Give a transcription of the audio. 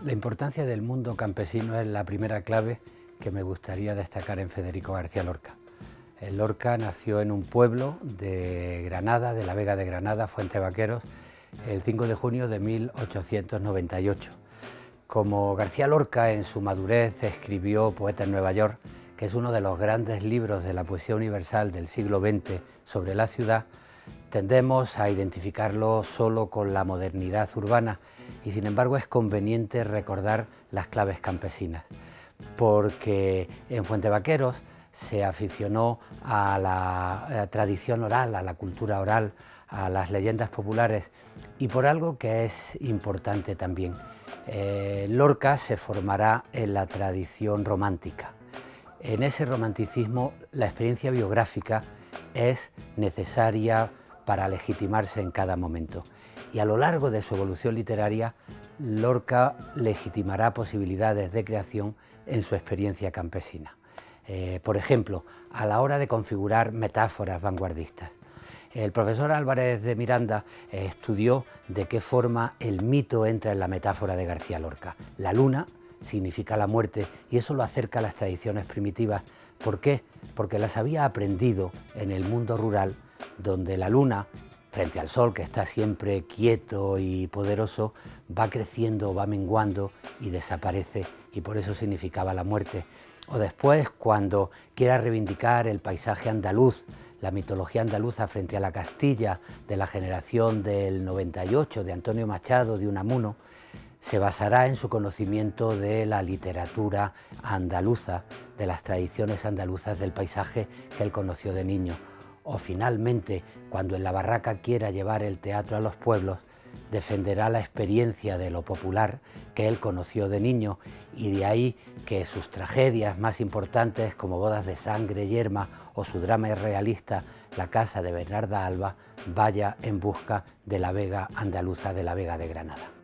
La importancia del mundo campesino es la primera clave que me gustaría destacar en Federico García Lorca. Lorca nació en un pueblo de Granada, de la Vega de Granada, Fuentevaqueros, el 5 de junio de 1898. Como García Lorca en su madurez escribió Poeta en Nueva York, que es uno de los grandes libros de la poesía universal del siglo XX sobre la ciudad, tendemos a identificarlo solo con la modernidad urbana y sin embargo es conveniente recordar las claves campesinas, porque en Fuentevaqueros se aficionó a la tradición oral, a la cultura oral, a las leyendas populares y por algo que es importante también. Lorca se formará en la tradición romántica. En ese romanticismo la experiencia biográfica es necesaria para legitimarse en cada momento. Y a lo largo de su evolución literaria, Lorca legitimará posibilidades de creación en su experiencia campesina. Por ejemplo, a la hora de configurar metáforas vanguardistas. El profesor Álvarez de Miranda estudió de qué forma el mito entra en la metáfora de García Lorca. La luna significa la muerte y eso lo acerca a las tradiciones primitivas. ¿Por qué? Porque las había aprendido en el mundo rural, donde la luna, frente al sol, que está siempre quieto y poderoso, va creciendo, va menguando y desaparece, y por eso significaba la muerte. O después, cuando quiera reivindicar el paisaje andaluz, la mitología andaluza frente a la Castilla de la generación del 98, de Antonio Machado, de Unamuno, se basará en su conocimiento de la literatura andaluza, de las tradiciones andaluzas del paisaje que él conoció de niño. O finalmente, cuando en la barraca quiera llevar el teatro a los pueblos, defenderá la experiencia de lo popular que él conoció de niño y de ahí que sus tragedias más importantes como Bodas de Sangre, Yerma o su drama irrealista La casa de Bernarda Alba vaya en busca de la Vega andaluza, de la Vega de Granada.